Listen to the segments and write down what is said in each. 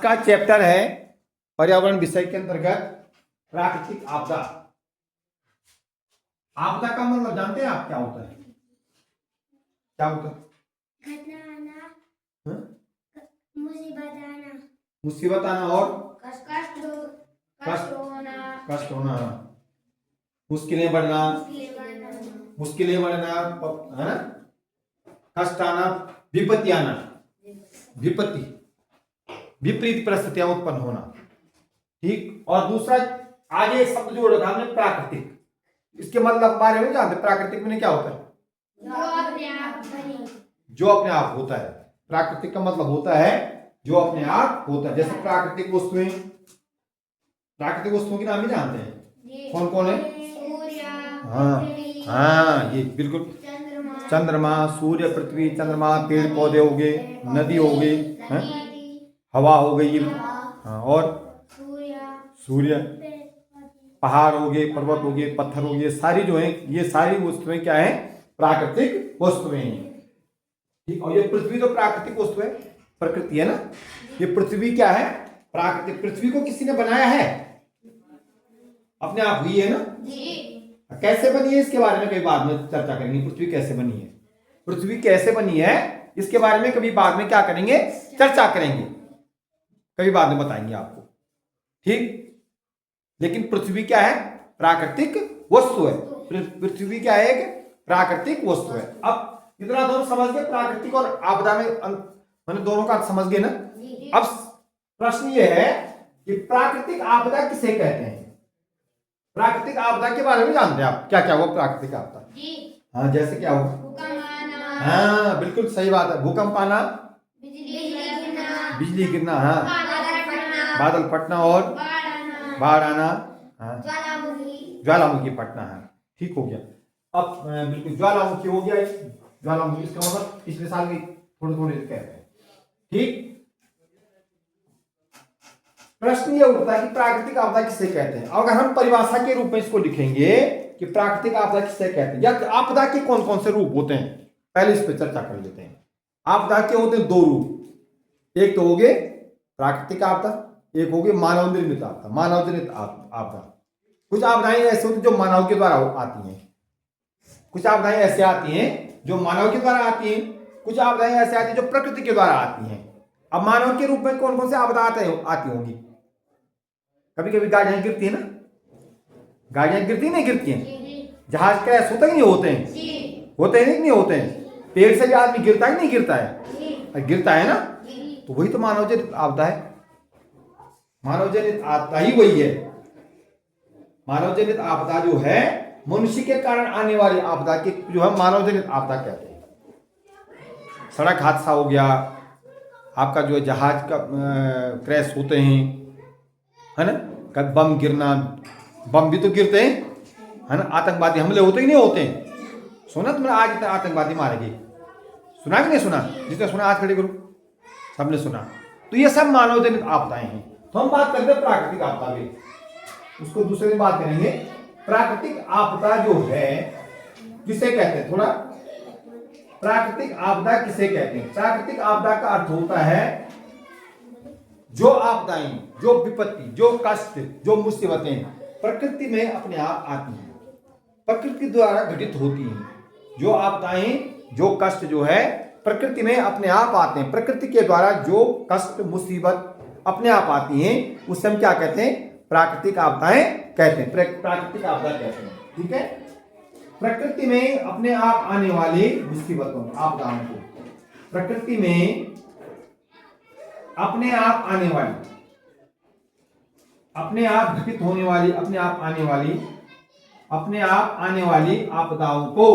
का चैप्टर है पर्यावरण विषय के अंतर्गत प्राकृतिक आपदा। आपदा का मतलब जानते हैं आप क्या होता है? क्या होता है? घटना आना, हाँ? मुसीबत आना, मुसीबत आना और कष्ट होना, कष्ट होना, मुश्किलें बढ़ना, मुश्किलें बढ़ना, है ना, कष्ट आना, विपत्ति आना, विपत्ति विपरीत परिस्थितियां उत्पन्न होना। ठीक। और दूसरा आगे एक शब्द जोड़ रखा हमने, प्राकृतिक। इसके मतलब बारे में जानते? प्राकृतिक में क्या होता है? जो अपने आप होता है। प्राकृतिक का मतलब होता है जो अपने आप होता है। जैसे प्राकृतिक वस्तुएं, प्राकृतिक वस्तुओं के नाम ही जानते हैं, कौन कौन है? हाँ, ये बिल्कुल, चंद्रमा, सूर्य, पृथ्वी, चंद्रमा, पेड़ पौधे हो गए, नदी हो गई, हवा हो गई, हाँ, और सूर्य, पहाड़ हो गए, पर्वत हो गए, पत्थर हो गए, सारी जो है ये सारी वस्तुएं क्या है? प्राकृतिक वस्तुएं हैं। ठीक। और ये पृथ्वी तो प्राकृतिक वस्तु है, प्रकृति है ना। ये पृथ्वी क्या है? प्राकृतिक। पृथ्वी को किसी ने बनाया है? अपने आप हुई है ना। कैसे बनी है इसके बारे में कभी बाद में चर्चा करेंगे। पृथ्वी कैसे बनी है, पृथ्वी कैसे बनी है इसके बारे में कभी बाद में क्या करेंगे? चर्चा करेंगे, कभी बाद में बताएंगे आपको। ठीक। लेकिन पृथ्वी क्या है? प्राकृतिक वस्तु है। पृथ्वी क्या है? एक प्राकृतिक वस्तु है। अब इतना दोनों समझ गए, प्राकृतिक और आपदा में मैंने दोनों का समझ गए ना। अब प्रश्न ये है कि प्राकृतिक आपदा किसे कहते हैं? प्राकृतिक आपदा के बारे में जानते हैं आप? क्या क्या हुआ प्राकृतिक आपदा? हाँ, जैसे क्या हुआ? हाँ, बिल्कुल सही बात है। भूकंप आना, बिजली गिरना, हाँ, बादल फटना और बाढ़ आना, हाँ, ज्वालामुखी फटना है। ठीक हो गया। अब बिल्कुल ज्वालामुखी हो गया। ज्वालामुखी इसका मतलब पिछले साल की थोड़ी थोड़ी कहते हैं। ठीक। प्रश्न ये उठता है कि प्राकृतिक आपदा किसे कहते हैं। अगर हम परिभाषा के रूप में इसको लिखेंगे कि प्राकृतिक आपदा किसे कहते हैं, या आपदा के कौन कौन से रूप होते हैं, पहले इस पर चर्चा कर लेते हैं। आपदा के होते हैं दो रूप। एक तो हो गए प्राकृतिक आपदा, एक हो गई मानव निर्मित आपदा। मानव निर्मित आपदा, कुछ आपदाएं ऐसे होती हैं जो मानव के द्वारा आती हैं, कुछ आपदाएं ऐसे आती हैं जो मानव के द्वारा आती हैं, कुछ आपदाएं ऐसे आती हैं जो प्रकृति के द्वारा आती हैं। अब मानव के रूप में कौन कौन से आपदा आती होंगी? कभी कभी गाड़ियां गिरती है ना, गाड़ियां गिरती नहीं गिरती हैं, जहाज क्रैश होते नहीं होते हैं, होते हैं नहीं होते हैं, पेड़ से भी आदमी गिरता है नहीं गिरता है? गिरता है ना। तो वही तो मानव जनित आपदा है। मानव जनित आपदा ही वही है। मानव जनित आपदा जो है मनुष्य के कारण आने वाली आपदा के जो है मानव जनित आपदा कहते हैं। सड़क हादसा हो गया, आपका जो है जहाज का क्रैश होते हैं, है ना, कभी बम गिरना, बम भी तो गिरते हैं, है ना, आतंकवादी हमले होते ही नहीं होते हैं। सुना तुमने आज इतना आतंकवादी मारे गए? सुना कि नहीं सुना? जिसने सुना हाथ खड़े करो। सबने सुना। तो ये सब मानव जनित आपदाएं हैं। तो हम बात करते हैं प्राकृतिक आपदा की, उसको दूसरे दिन बात करेंगे। प्राकृतिक आपदा जो है किसे कहते हैं? थोड़ा प्राकृतिक आपदा किसे कहते हैं? प्राकृतिक आपदा का अर्थ होता है जो आपदाएं, जो विपत्ति, जो कष्ट, जो मुसीबतें प्रकृति में अपने आप आती हैं, प्रकृति द्वारा घटित होती हैं। जो आपदाएं, जो कष्ट जो है प्रकृति में अपने आप आते हैं, प्रकृति के द्वारा जो कष्ट मुसीबत अपने आप आती हैं उसे हम क्या कहते हैं? प्राकृतिक आपदाएं कहते हैं, प्राकृतिक आपदा कहते हैं। ठीक है। प्रकृति में अपने आप आने वाली मुसीबतों, आपदाओं को, प्रकृति में अपने आप आने वाली, अपने आप घटित होने वाली, अपने आप आने वाली आपदाओं को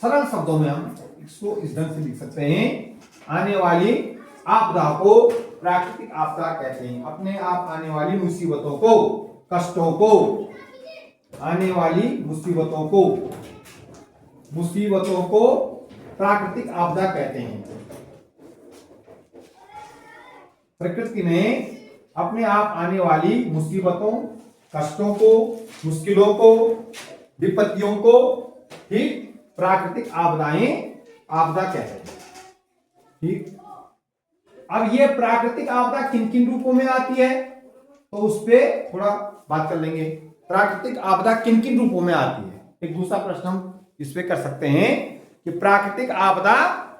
सरल शब्दों में हम इसको इस ढंग से लिख सकते हैं। आने वाली आपदा को प्राकृतिक आपदा कहते हैं। अपने आप आने वाली मुसीबतों को, कष्टों को, आने वाली मुसीबतों को प्राकृतिक आपदा कहते हैं। प्रकृति में अपने आप आने वाली मुसीबतों, कष्टों को, मुश्किलों को, विपत्तियों को ठीक प्राकृतिक आपदा कहते हैं। ठीक। अब ये प्राकृतिक आपदा किन किन रूपों में आती है, तो उस पर थोड़ा बात कर लेंगे। प्राकृतिक आपदा किन किन रूपों में आती है, एक दूसरा प्रश्न हम इस पे कर सकते हैं कि प्राकृतिक आपदा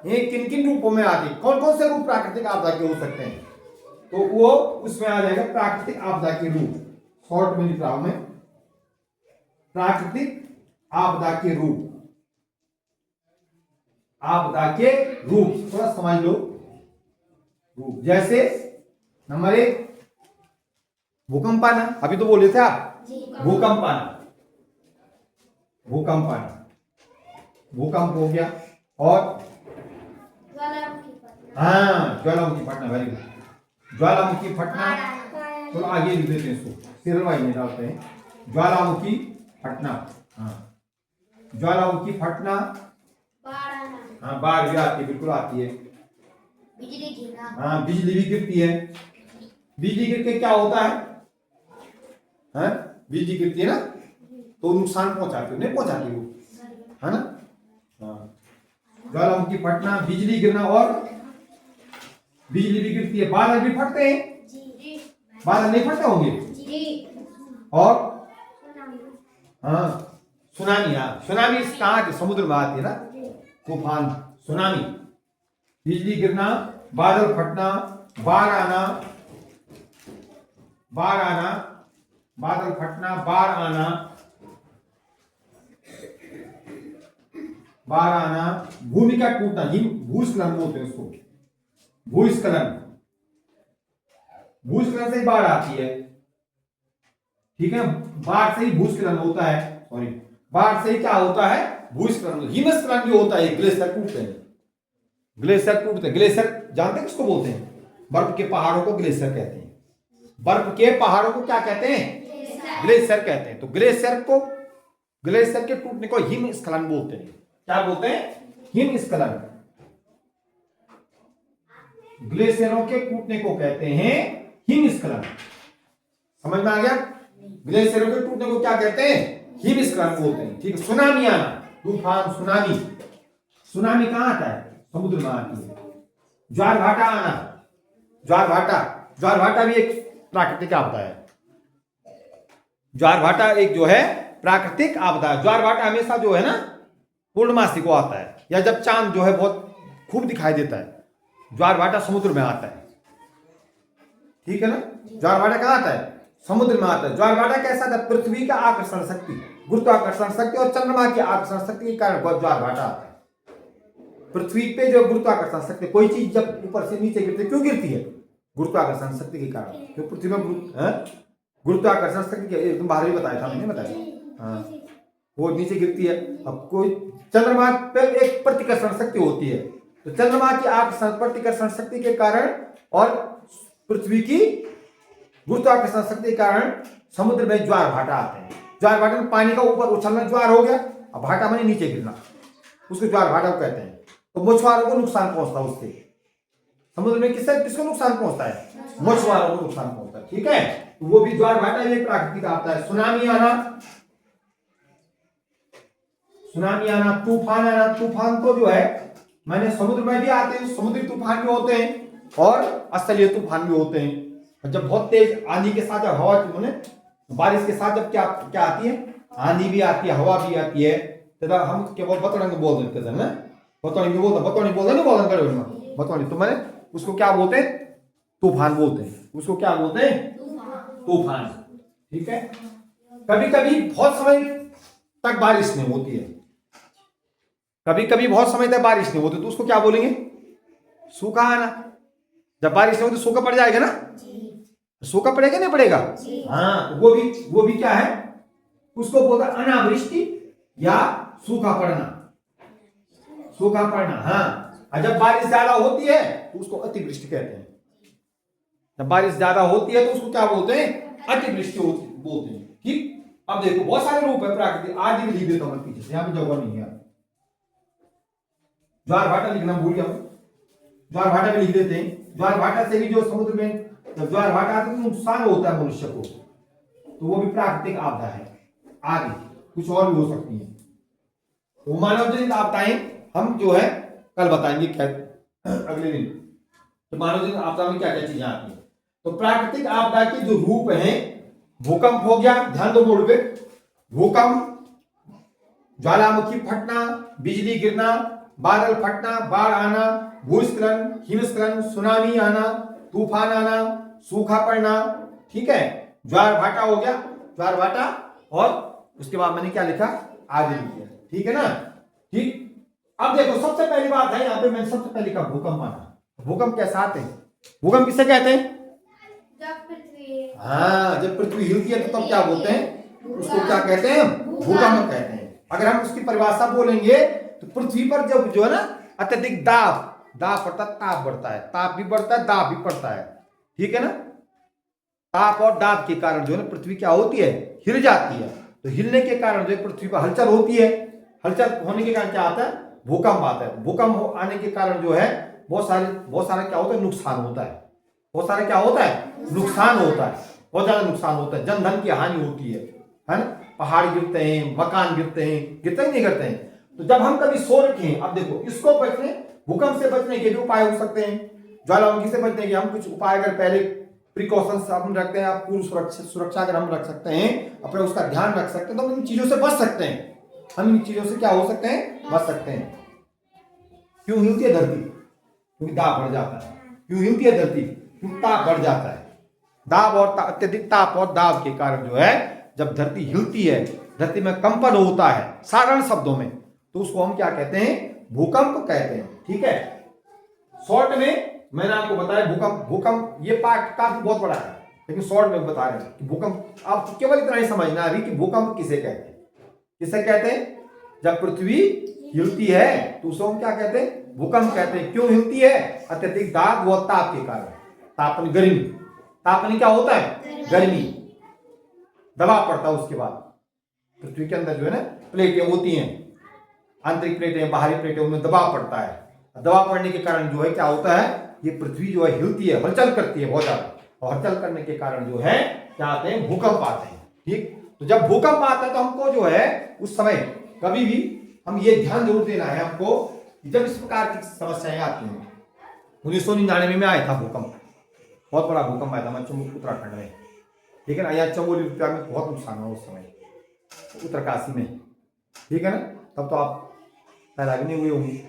ये किन किन रूपों में आती है, कौन कौन से रूप प्राकृतिक आपदा के हो सकते हैं, तो वो उसमें आ जाएगा प्राकृतिक आपदा के रूप। शॉर्ट में लिख रहा हूं मैं, प्राकृतिक आपदा के रूप, आपदा के रूप थोड़ा समझ लो। रूप जैसे नंबर 1 भूकंप आना, अभी तो बोले थे आप, भूकंप आना, भूकंप आना, भूकंप हो गया। और हाँ, ज्वालामुखी फटना, वेरी गुड, ज्वालामुखी फटना। चलो आगे लिख देते हैं इसको, सीरियल वाइज में डालते हैं, ज्वालामुखी फटना। हाँ, ज्वालामुखी फटना, हाँ, बाढ़ भी आती है, बिल्कुल आती है। बिजली गिरना, हाँ, बिजली भी गिरती है। बिजली गिर के क्या होता है, हाँ? बिजली गिरती है ना, तो नुकसान पहुंचाती है, नहीं पहुंचाती वो, है ना। हाँ, ज्वालामुखी फटना, बिजली गिरना, और बिजली भी गिरती है, बादल भी फटते हैं, बादल नहीं फटते होंगे। और हाँ, सुनामी, हाँ, सुनामी कहाँ के, समुद्र में आती है ना, तूफान, सुनामी। बिजली गिरना, बादल फटना, बाढ़ आना, बाढ़ आना, बादल फटना, बाढ़ आना, बाढ़ आना, भूमि का टूटना, हिम भूस्खलन बोलते हैं उसको, भूस्खलन, भूस्खलन से ही बाढ़ आती है, ठीक है। बाढ़ से ही भूस्खलन होता है, सॉरी, बाढ़ से ही क्या होता है, भूस्खलन। हिमस्खलन भी होता है, ग्लेशियर टूटते हैं, ग्लेशियर टूटते हैं। ग्लेशियर जानते हैं किसको बोलते हैं, बर्फ के पहाड़ों को ग्लेशियर कहते हैं, बर्फ के पहाड़ों को क्या कहते हैं, ग्लेशियर कहते हैं। तो ग्लेशियर को, ग्लेशियर के टूटने को हिमस्खलन बोलते हैं। क्या बोलते हैं, हिमस्खलन। ग्लेशियरों के टूटने को कहते हैं हिमस्खलन। समझ में आ गया, ग्लेशियरों के टूटने को क्या कहते हैं, हिमस्खलन बोलते हैं, ठीक है। सुनामी आना, तूफान, सुनामी, सुनामी कहां आता है, समुद्र में आती है। ज्वार भाटा आना, ज्वार भाटा, ज्वार भाटा भी एक प्राकृतिक आपदा है। ज्वार भाटा एक जो है प्राकृतिक आपदा है। ज्वार भाटा हमेशा जो है ना पूर्णमासी को आता है, या जब चांद जो है बहुत खूब दिखाई देता है, ज्वार भाटा समुद्र में आता है, ठीक है ना। ज्वार भाटा कहां आता है, समुद्र में आता है। ज्वार भाटा कैसा था, पृथ्वी का आकर्षण शक्ति, गुरुत्वाकर्षण शक्ति और चंद्रमा की आकर्षण शक्ति के कारण ज्वार भाटा आता है। पृथ्वी पे जो गुरुत्वाकर्षण शक्ति, कोई चीज जब ऊपर से नीचे गिरती है, क्यों गिरती है, गुरुत्वाकर्षण शक्ति के कारण। क्यों, पृथ्वी में गुरुत्वाकर्षण शक्ति के एकदम बाहर ही बताया था मैंने, बताया, हाँ, वो नीचे गिरती है। अब कोई चंद्रमा पे एक प्रतिकर्षण शक्ति होती है, तो चंद्रमा की आकर्षण प्रतिकर्षण शक्ति के कारण और पृथ्वी की गुरुत्वाकर्षण शक्ति के कारण समुद्र में ज्वार भाटा आते हैं। ज्वार भाटा में पानी का ऊपर उछलना ज्वार हो गया, अब भाटा में नीचे गिरना, उसको ज्वार भाटा को कहते हैं। तो मछुआरों को नुकसान पहुंचता है उससे, समुद्र में किसको नुकसान पहुंचता है, मछुआरों को नुकसान पहुंचता है, ठीक है। तो वो भी ज्वार भाटा एक प्राकृतिक आपदा है। सुनामी आना, सुनामी आना, तूफान आना, तूफान तो जो है मैंने समुद्र में भी आते हैं, समुद्री तूफान भी होते हैं और स्थलीय तूफान भी होते हैं। जब बहुत तेज आंधी के साथ हवा, बारिश के साथ जब क्या क्या आती है, आंधी भी आती है, हवा भी आती है, तथा हम केवल बतौनी बोल देते थे ना, बतौनी तो मैंने उसको क्या बोलते हैं, तूफान बोलते हैं, उसको क्या बोलते हैं, तूफान, ठीक है। कभी कभी बहुत समय तक बारिश नहीं होती है, कभी कभी बहुत समय तक बारिश नहीं होती, तो उसको क्या बोलेंगे, सूखा आना। जब बारिश नहीं होती सूखा पड़ जाएगा ना, सूखा पड़ेगा नहीं पड़ेगा, हाँ, वो भी क्या है, उसको बोलता है अनावृष्टि या सूखा पड़ना, सूखा पड़ना, हाँ। और जब बारिश ज्यादा होती है तो उसको अतिवृष्टि कहते हैं। जब बारिश ज्यादा होती है तो उसको क्या बोलते हैं, अतिवृष्टि बोलते हैं, ठीक। अब देखो बहुत सारे रूप है प्राकृतिक, आज भी लिख देता हूं पीछे से, यहाँ पे जगह नहीं है। ज्वार भाटा लिखना भूल गया, ज्वार भाटा भी लिख देते हैं। ज्वार भाटा से भी जो समुद्र में जब ज्वार भाटा आता है तो नुकसान होता है मनुष्य को, तो वो भी प्राकृतिक आपदा है। आगे कुछ और भी हो सकती है, तो मानव जनित आपदाएं हम जो है कल बताएंगे, अगले दिन। तो मानव जीवन आपदा में क्या क्या चीजें आती हैं। तो प्राकृतिक आपदा के जो रूप हैं, भूकंप हो गया, ध्यान दो बोर्ड पे, भूकंप, ज्वालामुखी फटना, बिजली गिरना, बादल फटना, बाढ़ आना, भूस्खलन, हिमस्खलन, सुनामी आना, तूफान आना, सूखा पड़ना, ठीक है, ज्वार भाटा हो गया, ज्वार भाटा, और उसके बाद मैंने क्या लिखा, आदि लिखा, ठीक है ना। ठीक, अब देखो सबसे पहली बात है यहाँ पे मैंने सबसे पहले कहा भूकंप आना। भूकंप कैसा आते हैं, भूकंप किसे कहते हैं, जब पृथ्वी, हाँ जब पृथ्वी हिलती है तो तब क्या बोलते हैं, उसको क्या कहते हैं, भूकंप कहते हैं। अगर हम उसकी परिभाषा बोलेंगे तो पृथ्वी पर जब जो है ना अत्यधिक दाब पड़ता है, ताप बढ़ता है, ताप भी बढ़ता है, दाब भी पड़ता है, ठीक है ना। ताप और दाब के कारण जो है ना पृथ्वी क्या होती है, हिल जाती है। तो हिलने के कारण जो है पृथ्वी पर हलचल होती है, हलचल होने के कारण क्या आता है, भूकंप आता है। भूकंप आने के कारण जो है बहुत सारा क्या होता है, नुकसान होता है, बहुत सारा क्या होता है, नुकसान होता है, बहुत ज्यादा नुकसान होता है, जन धन की हानि होती है ना। पहाड़ गिरते हैं, मकान गिरते हैं, गिरते ही नहीं गिरते हैं। तो जब हम कभी सो रखे हैं, अब देखो इसको बचने, भूकंप से बचने के भी उपाय हो सकते हैं, ज्वालामुखी से बचने के हम कुछ उपाय अगर पहले प्रिकॉशंस हम रखते हैं, आप पूर्व सुरक्षा अगर हम रख सकते हैं, अपने उसका ध्यान रख सकते हैं, तो हम इन चीजों से बच सकते हैं। हम इन चीजों से क्या हो सकते हैं, बच सकते हैं। क्यों हिलती है धरती, क्योंकि दाब बढ़ जाता है। क्यों हिलती है धरती, क्योंकि ताप बढ़ जाता है। दाब और अत्यधिक ताप और दाब के कारण जो है जब धरती हिलती है, धरती में कंपन होता है, साधारण शब्दों में, तो उसको हम क्या कहते हैं, भूकंप कहते हैं, ठीक है। शॉर्ट में मैंने आपको बताया भूकंप ये पार्ट काफी बहुत बड़ा है, लेकिन शॉर्ट में बता रहे हैं कि भूकंप, आप केवल इतना ही समझना अभी कि भूकंप किसे कहते हैं, किसे कहते हैं, जब पृथ्वी हिलती है तो उसको हम क्या कहते हैं, भूकंप कहते हैं। क्यों हिलती है, अत्यधिक दाब व ताप के कारण, तापन गर्मी, तापन क्या होता है, गर्मी, दबाव पड़ता है। उसके बाद पृथ्वी के अंदर जो है ना प्लेटें होती हैं, आंतरिक प्लेटें, बाहरी प्लेटें, उनमें दबाव पड़ता है। दबाव पड़ने के कारण जो है क्या होता है, ये पृथ्वी जो है हिलती है, हलचल करती है बहुत ज्यादा, और हलचल करने के कारण जो है क्या आते हैं, भूकंप आते हैं, ठीक। तो जब भूकंप आता है तो हमको जो है उस समय कभी भी हम ये ध्यान जरूर देना है हमको, जब इस प्रकार की समस्याएं आती हैं। 1999 में आया था भूकंप, बहुत बड़ा भूकंप आया था उत्तराखंड में, ठीक है ना। यहाँ चमोली रुपया में बहुत नुकसान हुआ उस समय, उत्तरकाशी में, ठीक है ना। तब तो आप पैदा भी नहीं हुए होंगे,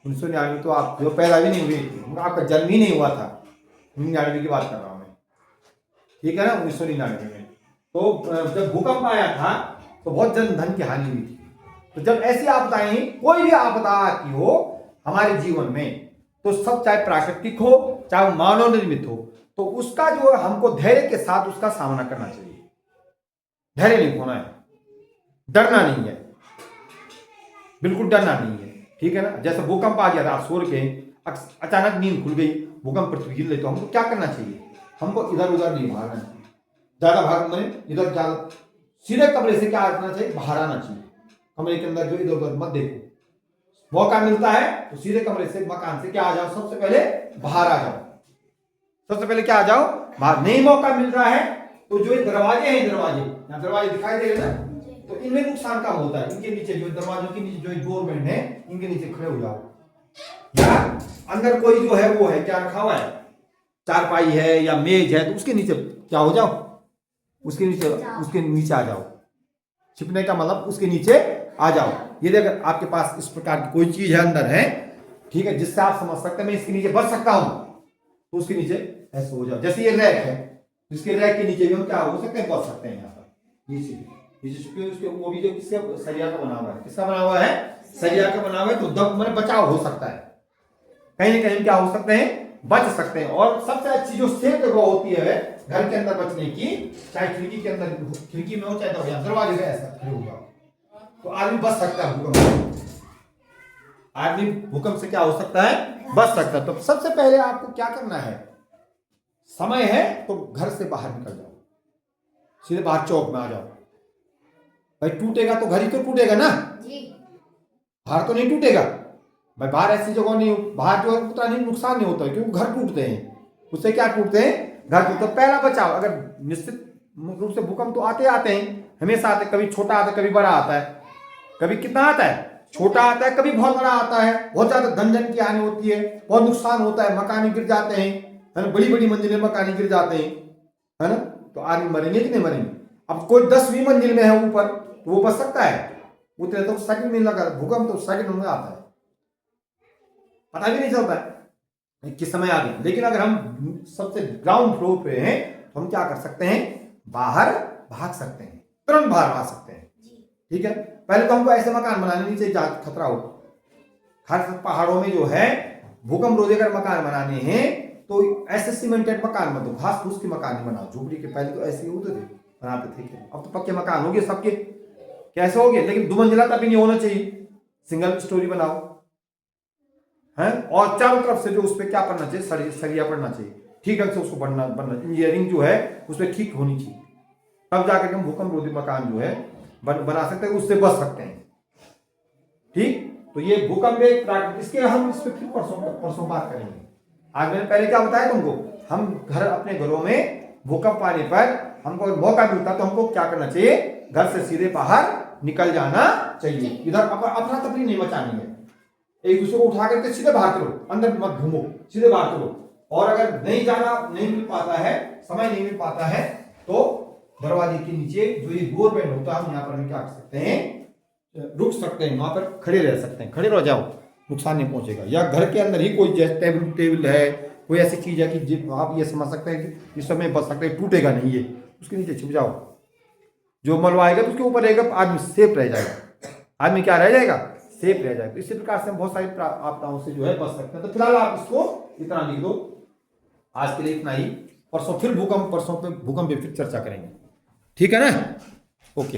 1999 तो आप जो पैदा भी नहीं हुए, आपका जन्म ही नहीं हुआ था, 99 की बात कर रहा हूँ मैं, ठीक है ना। 1999 में तो जब भूकंप आया था तो बहुत जन धन की हानि हुई थी। तो जब ऐसी आपदाएं, कोई भी आपदा आती हो हमारे जीवन में, तो सब चाहे प्राकृतिक हो चाहे मानव निर्मित हो, तो उसका जो है हमको धैर्य के साथ उसका सामना करना चाहिए। धैर्य नहीं खोना है, डरना नहीं है, बिल्कुल डरना नहीं है, ठीक है ना। जैसे भूकंप आ गया था, आप सो के अचानक नींद खुल गई, भूकंप पृथ्वी हिल रही, तो हमको क्या करना चाहिए, हमको इधर उधर नहीं भागना चाहिए, ज्यादा भाग मैंने इधर ज्यादा, सीधे कमरे से क्या करना चाहिए, बाहर आना चाहिए। कमरे के अंदर जो इधर उधर मत देखो, मौका मिलता है तो सीधे कमरे से, मकान से क्या आ जाओ, सबसे पहले बाहर आ जाओ, सबसे पहले क्या आ जाओ बाहर। नहीं मौका मिल रहा है तो जो दरवाजे हैं, दरवाजे दिखाई दे रहे ना, तो इनमें नुकसान कम होता है। इनके नीचे जो दरवाजों के नीचे जो डोरमेट है, इनके नीचे खड़े हो जाओ, या अंदर कोई जो है वो है क्या रखा हुआ है, चारपाई है या मेज है, तो उसके नीचे क्या हो जाओ, उसके नीचे आ जाओ। छिपने का मतलब उसके नीचे आ जाओ। ये अगर आपके पास इस प्रकार की कोई चीज है अंदर है, ठीक है, जिससे आप समझ सकते हैं मैं इसके नीचे बच सकता हूं, तो उसके नीचे ऐसे हो जाओ। जैसे ये रैक है, इसके रैक के नीचे भी हम क्या हो सकते हैं, बच सकते हैं। यहाँ पर नीचे छुपे उसके, वो भी जो किसका सरिया का बना हुआ है, किसका बना हुआ है, सरिया का बना हुआ है, तो दब में बचाव हो सकता है, कहीं ना कहीं क्या हो सकते हैं, बच सकते हैं। और सबसे अच्छी जो सेफ जगह होती है घर के अंदर बचने की, चाहे खिड़की के अंदर, खिड़की में हो चाहे दरवाजे में ऐसा खड़े हो जाओ, तो आदमी बच सकता है भूकंप। आदमी भूकंप से क्या हो सकता है, बच सकता है। तो सबसे पहले आपको क्या करना है, समय है तो घर से बाहर निकल जाओ, सीधे बाहर चौक में आ जाओ। भाई टूटेगा तो घर ही तो टूटेगा ना, बाहर तो नहीं टूटेगा भाई। बाहर ऐसी जगह नहीं, बाहर जो है उतना नहीं नुकसान नहीं होता है, क्योंकि घर टूटते हैं, उससे क्या टूटते हैं, घर टूटते। तो पहला बचाव, अगर निश्चित रूप से भूकंप तो आते हैं, हमेशा आते, कभी छोटा आता है, कभी बड़ा आता है, कभी कितना आता है, छोटा आता है, कभी बहुत बड़ा आता है, बहुत ज्यादा धन जन की हानि होती है, बहुत नुकसान होता है, मकान गिर जाते हैं, है ना, बड़ी बड़ी मंजिलें मकान गिर जाते हैं, है ना, तो आदमी मरेंगे कि नहीं मरेंगे। अब कोई 10वीं मंजिल में है ऊपर, तो वो बच सकता है, उतरे तो सेकंड में लगा, भूकंप तो सेकंड में आता है, पता भी नहीं चलता है किस समय आ गया। लेकिन अगर हम सबसे ग्राउंड फ्लोर पे हैं तो हम क्या कर सकते हैं, बाहर भाग सकते हैं, तुरंत बाहर भाग सकते हैं। ठीक है, पहले तो हमको ऐसे मकान बनाने नहीं चाहिए जहां खतरा हो। हर पहाड़ों में जो है भूकंप रोधी अगर मकान बनाने हैं तो ऐसे सीमेंटेड मकान मत दो, घास फूस के मकान नहीं बनाओ। झोपड़ी के पहले तो ऐसे ही होते थे, बनाते थे, अब तो पक्के मकान हो गए सबके, कैसे हो गए, लेकिन 2 मंजिला तक भी नहीं होना चाहिए, सिंगल स्टोरी बनाओ है। और चारों तरफ से जो उस पर क्या पड़ना चाहिए, सरिया पड़ना चाहिए, ठीक ढंग से उसको बनना इंजीनियरिंग जो है उस पर ठीक होनी चाहिए, तब जाकर हम भूकंप रोधी मकान जो है बना सकते हैं, उससे बच सकते हैं। ठीक, तो ये भूकंप एक प्राकृतिक, इसके हम इस पर फिर परसों बात करेंगे। आज मैंने पहले क्या बताया तुमको, हम घर अपने घरों में भूकंप आने पर हमको मौका मिलता तो हमको क्या करना चाहिए, घर से सीधे बाहर निकल जाना चाहिए, इधर अफरा तफरी नहीं मचानी है, एक दूसरे को उठा करके सीधे बाहर करो, अंदर मत घूमो, सीधे बाहर करो। और अगर नहीं मिल पाता है, समय नहीं मिल पाता है, तो दरवाजे के नीचे जो ये डोर बेल होता है, हम यहाँ पर क्या कर सकते हैं, रुक सकते हैं, वहां पर खड़े रह सकते हैं, खड़े रह जाओ, नुकसान नहीं पहुंचेगा। या घर के अंदर ही कोई जैसे टेबल है, कोई ऐसी चीज है कि आप ये समझ सकते हैं कि इस समय बच सकते हैं, टूटेगा नहीं ये, उसके नीचे छिप जाओ, जो मलवाएगा तो उसके ऊपर रहेगा, आदमी सेफ रह जाएगा, आदमी क्या रह जाएगा, सेफ रह जाएगा। इसी प्रकार से हम बहुत सारी आपदाओं से जो है बच सकते हैं। तो फिलहाल आप इसको इतना लिख दो, आज के लिए इतना ही, परसों पे भूकंप पे फिर चर्चा करेंगे, ठीक है ना, ओके।